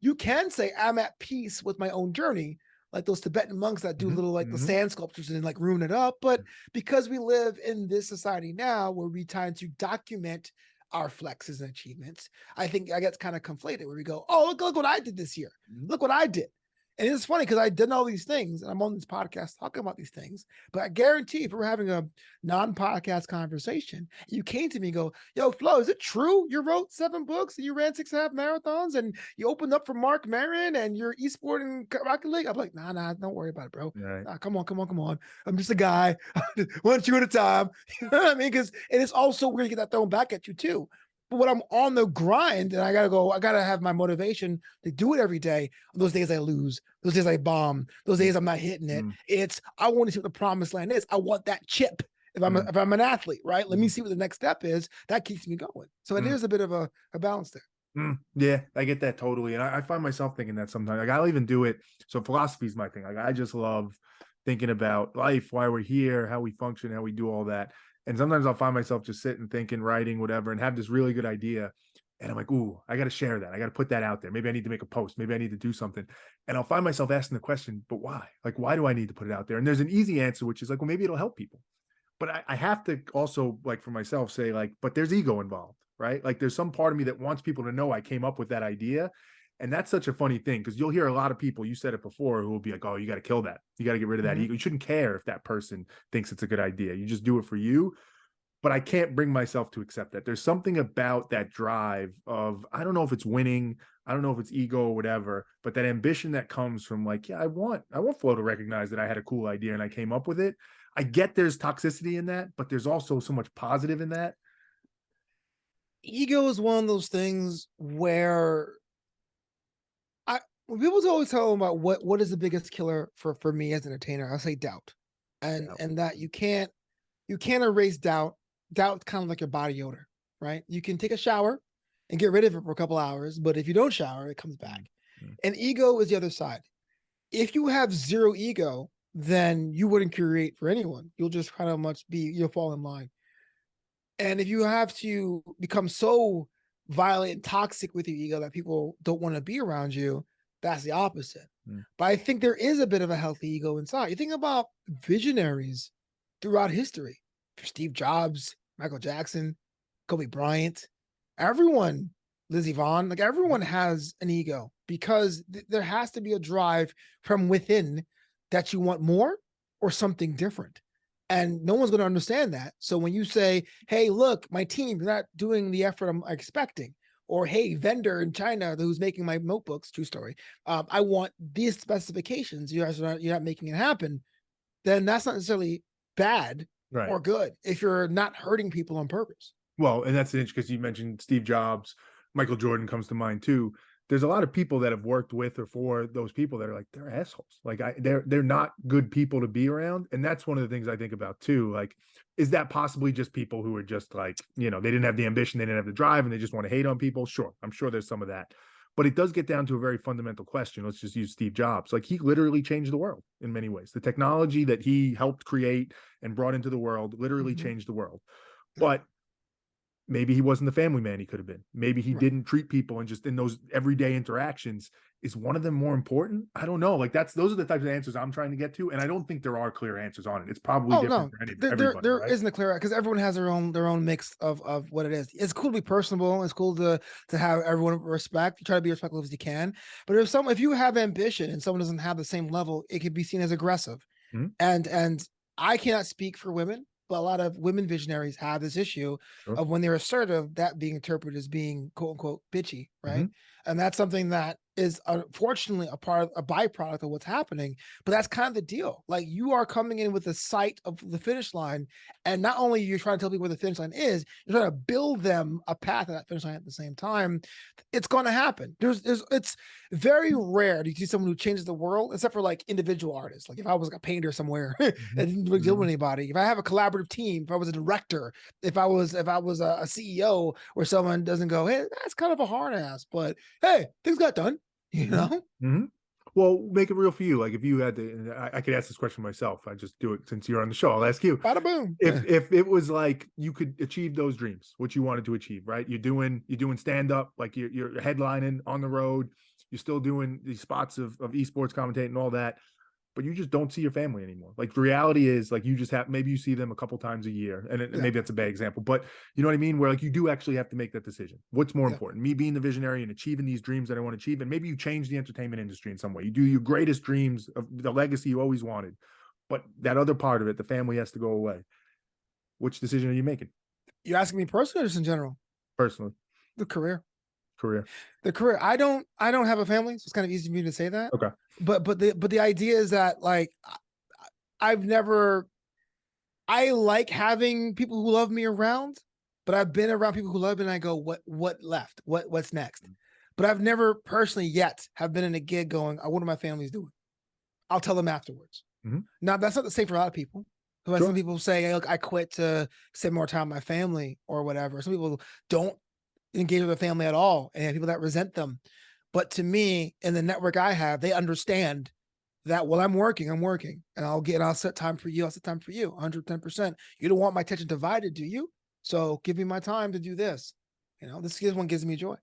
you can say I'm at peace with my own journey, like those Tibetan monks that do little like the sand sculptures and like ruin it up. But because we live in this society now where we tend to document our flexes and achievements, I think I get kind of conflated where we go, oh, look what I did this year. Look what I did. And it's funny because I've done all these things and I'm on this podcast talking about these things, but I guarantee if we're having a non-podcast conversation, you came to me and go, yo, Flo, is it true you wrote 7 books and you ran 6.5 marathons and you opened up for Mark Maron and you're esport in Rocket League? I'm like, nah, don't worry about it, bro. Right. Nah, come on. I'm just a guy. One shoe at a time. You know what I mean? Because it is also weird to get that thrown back at you too. But when I'm on the grind and I gotta have my motivation to do it every day. Those days I lose, those days I bomb, those days I'm not hitting it. It's I want to see what the promised land is. I want that chip. If I'm an athlete, right? Let me see what the next step is. That keeps me going. So it is a bit of a balance there. Yeah, I get that totally. And I find myself thinking that sometimes. Like I'll even do it. So philosophy is my thing. Like I just love thinking about life, why we're here, how we function, how we do all that. And sometimes I'll find myself just sitting, thinking, writing, whatever, and have this really good idea. And I'm like, ooh, I got to share that. I got to put that out there. Maybe I need to make a post. Maybe I need to do something. And I'll find myself asking the question, but why? Like, why do I need to put it out there? And there's an easy answer, which is like, well, maybe it'll help people. But I have to also, like, for myself, say, like, but there's ego involved, right? Like, there's some part of me that wants people to know I came up with that idea. And that's such a funny thing because you'll hear a lot of people, you said it before, who will be like, oh, you got to kill that. You got to get rid of that ego. You shouldn't care if that person thinks it's a good idea. You just do it for you. But I can't bring myself to accept that. There's something about that drive of, I don't know if it's winning, I don't know if it's ego or whatever, but that ambition that comes from like, yeah, I want Flo to recognize that I had a cool idea and I came up with it. I get there's toxicity in that, but there's also so much positive in that. Ego is one of those things where when people always tell them about what is the biggest killer for me as an entertainer, I say doubt. And that you can't erase doubt. Doubt's kind of like your body odor, right? You can take a shower and get rid of it for a couple hours, but if you don't shower, it comes back. And ego is the other side. If you have zero ego, then you wouldn't create for anyone. You'll just kind of you'll fall in line. And if you have to become so violent and toxic with your ego that people don't want to be around you, that's the opposite. But I think there is a bit of a healthy ego inside. You think about visionaries throughout history. Steve Jobs, Michael Jackson, Kobe Bryant, everyone, Lizzie Vaughn, like everyone has an ego because there has to be a drive from within that you want more or something different. And no one's going to understand that. So when you say, hey, look, my team, they're not doing the effort I'm expecting, or hey, vendor in China who's making my notebooks, true story, I want these specifications, you're not making it happen, then that's not necessarily bad. Right. Or good if you're not hurting people on purpose. Well, and that's an inch because you mentioned Steve Jobs, Michael Jordan comes to mind too. There's a lot of people that have worked with or for those people that are like, they're assholes. Like they're not good people to be around. And that's one of the things I think about too. Like, is that possibly just people who are just like, they didn't have the ambition, they didn't have the drive, and they just want to hate on people? Sure. I'm sure there's some of that. But it does get down to a very fundamental question. Let's just use Steve Jobs. Like, he literally changed the world in many ways. The technology that he helped create and brought into the world literally changed the world. But maybe he wasn't the family man he could have been. Maybe he didn't treat people, and just in those everyday interactions, is one of them more important? I don't know. Like, those are the types of answers I'm trying to get to. And I don't think there are clear answers on it. It's probably different for everybody. There right? Isn't a clear, because everyone has their own mix of what it is. It's cool to be personable. It's cool to have everyone respect. You try to be respectful as you can. But if you have ambition and someone doesn't have the same level, it could be seen as aggressive. And I cannot speak for women, but a lot of women visionaries have this issue of when they're assertive, that being interpreted as being quote unquote bitchy, right? And that's something that is unfortunately a byproduct of what's happening. But that's kind of the deal. Like, you are coming in with the sight of the finish line, and not only you're trying to tell people where the finish line is, you're trying to build them a path to that finish line at the same time. It's going to happen. It's very rare to see someone who changes the world, except for like individual artists. Like, if I was like a painter somewhere and didn't deal with anybody, if I have a collaborative team, if I was a director, if I was a CEO, where someone doesn't go, hey, that's kind of a hard ass, but hey, things got done. Well, make it real for you. Like, if you had to, I could ask this question myself. I just do it since you're on the show. I'll ask you. Bada boom. If it was like you could achieve those dreams, what you wanted to achieve, right? You're doing stand up, like you're headlining on the road. You're still doing these spots of esports commentating and all that, but you just don't see your family anymore. Like the reality is like you just have, maybe you see them a couple times a year, and Yeah. maybe that's a bad example, but you know what I mean? Where like you do actually have to make that decision. What's more Yeah. important, me being the visionary and achieving these dreams that I want to achieve? And maybe you change the entertainment industry in some way. You do your greatest dreams of the legacy you always wanted, but that other part of it, the family has to go away. Which decision are you making? You're asking me personally or just in general? Personally, The career. career. The career. I don't have a family, so it's kind of easy for me to say that. Okay. But the idea is that like I've never I like having people who love me around, but I've been around people who love me and I go, what left? What's next? But I've never personally yet have been in a gig going, what are my families doing? I'll tell them afterwards. Mhm. Now that's not the same for a lot of people. Like Sure. some people say, hey, look, I quit to spend more time with my family or whatever. Some people don't engage with their family at all, and people that resent them. But to me, in the network I have, they understand that while I'm working, and I'll set time for you. I'll set time for you 110%. You don't want my attention divided, do you? So give me my time to do this. This one gives me joy.